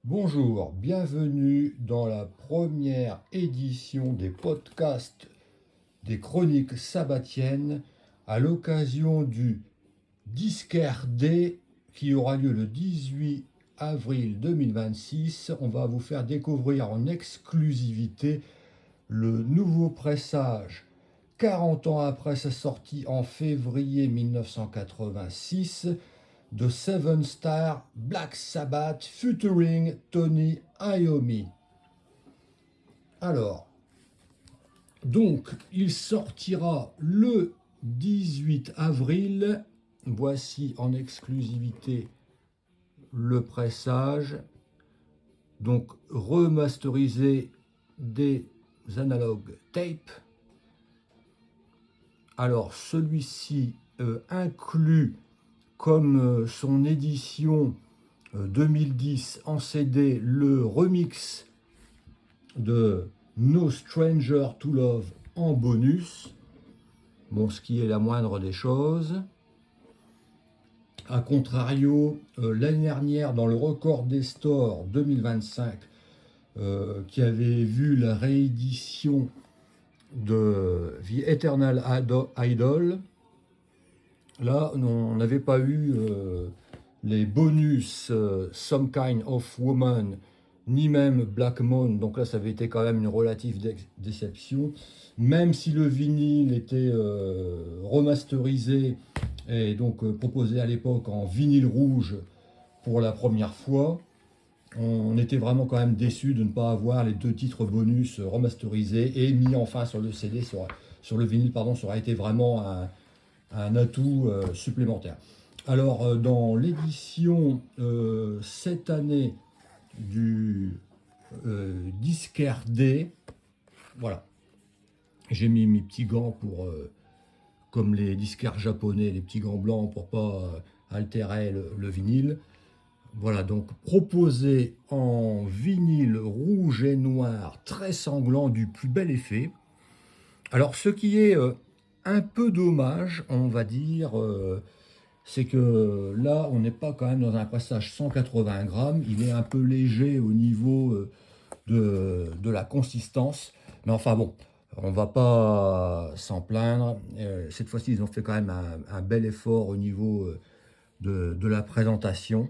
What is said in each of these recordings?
Bonjour, bienvenue dans la première édition des podcasts des chroniques sabbatiennes à l'occasion du Disquaire Day qui aura lieu le 18 avril 2026. On va vous faire découvrir en exclusivité le nouveau pressage 40 ans après sa sortie en février 1986 de Seven Star Black Sabbath featuring Tony Iommi. Alors, donc, il sortira le 18 avril. Voici en exclusivité le pressage. Donc, remasterisé des analogues tape. Alors, celui-ci inclut comme son édition 2010 en CD le remix de No Stranger to Love en bonus, bon, ce qui est la moindre des choses. A contrario, l'année dernière, dans le record des stores 2025, qui avait vu la réédition de The Eternal Idol, là, on n'avait pas eu les bonus Some Kind of Woman, ni même Black Moon, donc là ça avait été quand même une relative déception, même si le vinyle était remasterisé et donc proposé à l'époque en vinyle rouge pour la première fois. On était vraiment quand même déçus de ne pas avoir les deux titres bonus remasterisés et mis enfin sur le CD, sur le vinyle, pardon, ça aurait été vraiment un atout supplémentaire. Alors, dans l'édition cette année du Disquaire D, voilà, j'ai mis mes petits gants pour, comme les disquaires japonais, les petits gants blancs pour pas altérer le vinyle. Voilà, donc proposé en vinyle rouge et noir, très sanglant, du plus bel effet. Alors, ce qui est un peu dommage, on va dire, c'est que là, on n'est pas quand même dans un passage 180 grammes. Il est un peu léger au niveau de la consistance. Mais enfin bon, on va pas s'en plaindre. Cette fois-ci, ils ont fait quand même un bel effort au niveau de la présentation.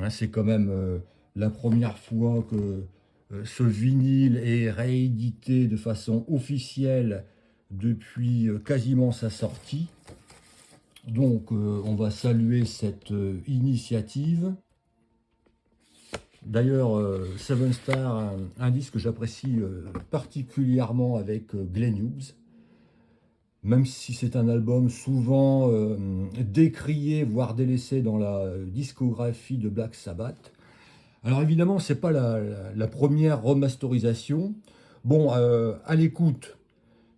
Hein, c'est quand même la première fois que ce vinyle est réédité de façon officielle depuis quasiment sa sortie. Donc on va saluer cette initiative. D'ailleurs, Seven Star, un disque que j'apprécie particulièrement avec Glenn Hughes, même si c'est un album souvent décrié, voire délaissé dans la discographie de Black Sabbath. Alors évidemment, c'est pas la première remasterisation. Bon, à l'écoute,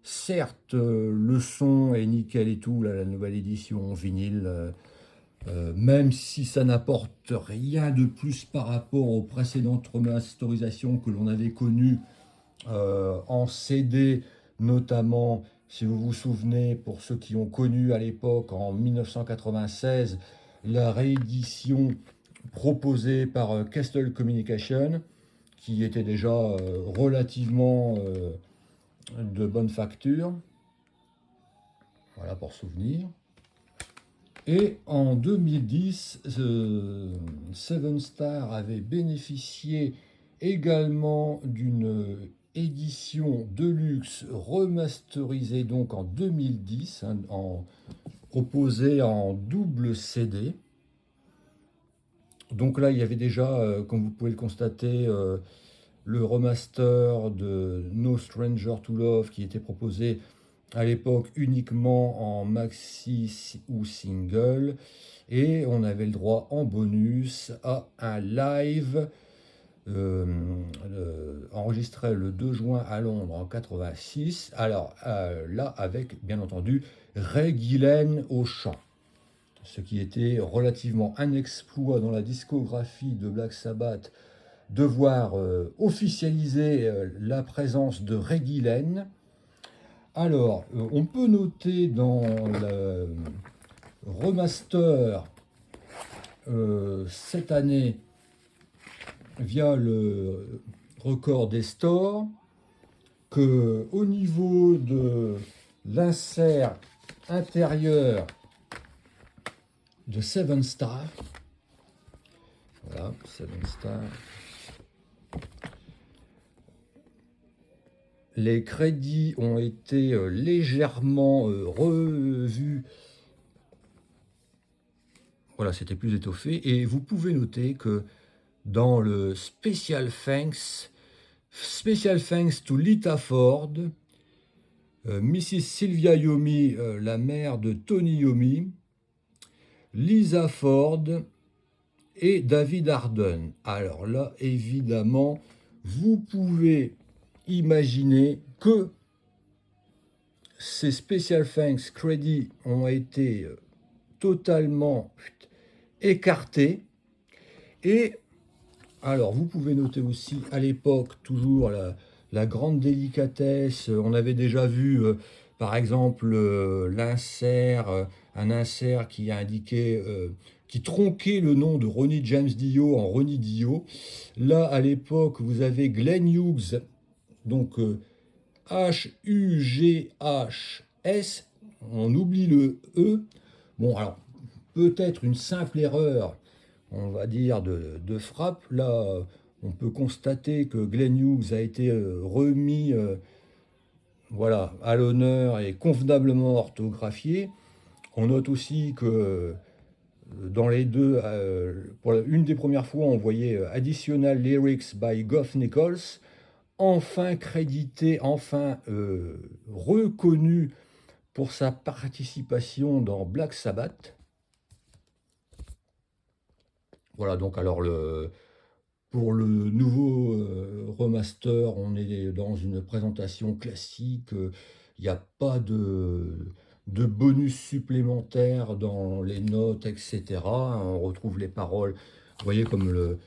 certes, le son est nickel et tout, là, la nouvelle édition en vinyle, même si ça n'apporte rien de plus par rapport aux précédentes remasterisations que l'on avait connues en CD, notamment, si vous vous souvenez, pour ceux qui ont connu à l'époque, en 1996, la réédition proposée par Castle Communication, qui était déjà relativement de bonne facture. Voilà pour souvenir. Et en 2010, Seven Star avait bénéficié également d'une édition deluxe remasterisée donc en 2010, hein, proposée en double CD. Donc là, il y avait déjà, comme vous pouvez le constater, le remaster de No Stranger to Love qui était proposé à l'époque uniquement en maxi ou single, et on avait le droit en bonus à un live enregistré le 2 juin à Londres en 86. Alors là, avec bien entendu Ray Gillen au chant, ce qui était relativement un exploit dans la discographie de Black Sabbath, de voir officialiser la présence de Ray Gillen. Alors, on peut noter dans le remaster cette année via le record des stores que au niveau de l'insert intérieur de Seven Star, voilà, Seven Star, les crédits ont été légèrement revus. Voilà, c'était plus étoffé. Et vous pouvez noter que dans le Special Thanks to Lita Ford, Mrs. Sylvia Yomi, la mère de Tony Yomi, Lisa Ford et David Arden. Alors là, évidemment, vous pouvez imaginer que ces Special Thanks Credits ont été totalement écartés. Et alors, vous pouvez noter aussi, à l'époque, toujours la grande délicatesse. On avait déjà vu, par exemple, l'insert, un insert qui indiquait, qui tronquait le nom de Ronnie James Dio en Ronnie Dio. Là, à l'époque, vous avez Glenn Hughes, donc H-U-G-H-S, on oublie le E. Bon, alors, peut-être une simple erreur, on va dire, de frappe. Là, on peut constater que Glenn Hughes a été remis voilà, à l'honneur et convenablement orthographié. On note aussi que dans les deux, pour une des premières fois, on voyait Additional Lyrics by Goff Nichols, enfin crédité, enfin reconnu pour sa participation dans Black Sabbath. Voilà, donc alors pour le nouveau remaster, on est dans une présentation classique. Il n'y a pas de bonus supplémentaires dans les notes, etc. On retrouve les paroles, vous voyez, comme le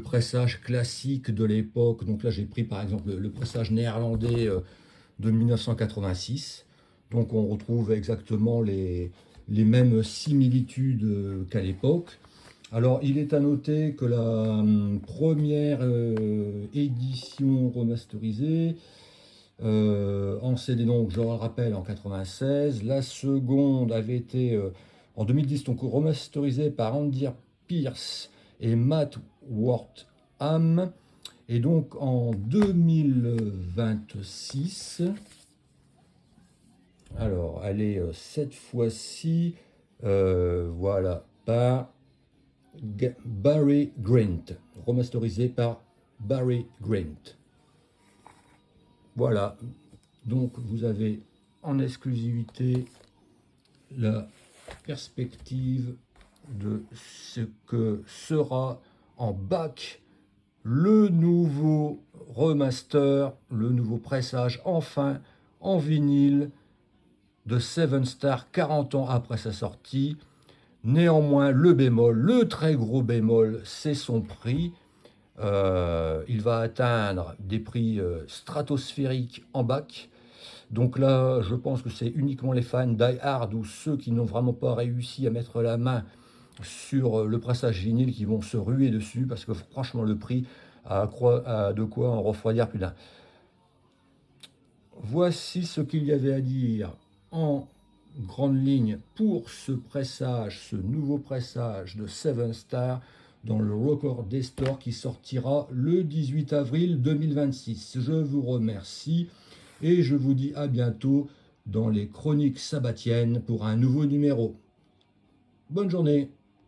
pressage classique de l'époque. Donc là, j'ai pris par exemple le pressage néerlandais de 1986. Donc on retrouve exactement les mêmes similitudes qu'à l'époque. Alors, il est à noter que la première édition remasterisée en CD, donc je le rappelle, en 96, la seconde avait été en 2010, donc remasterisée par Andy Pierce et Matt Wortham, et donc en 2026, alors elle est cette fois-ci, voilà, par Barry Grant, remasterisé par Barry Grant. Voilà, donc vous avez en exclusivité la perspective de ce que sera en bac le nouveau remaster, le nouveau pressage enfin en vinyle de Seven Star 40 ans après sa sortie. Néanmoins, le bémol, le très gros bémol, c'est son prix. Il va atteindre des prix stratosphériques en bac. Donc là, je pense que c'est uniquement les fans die hard ou ceux qui n'ont vraiment pas réussi à mettre la main sur le pressage vinyle qui vont se ruer dessus, parce que franchement, le prix a de quoi en refroidir plus d'un. Voici ce qu'il y avait à dire en grande ligne pour ce pressage, ce nouveau pressage de Seven Star dans le record des stores qui sortira le 18 avril 2026. Je vous remercie et je vous dis à bientôt dans les chroniques sabbatiennes pour un nouveau numéro. Bonne journée.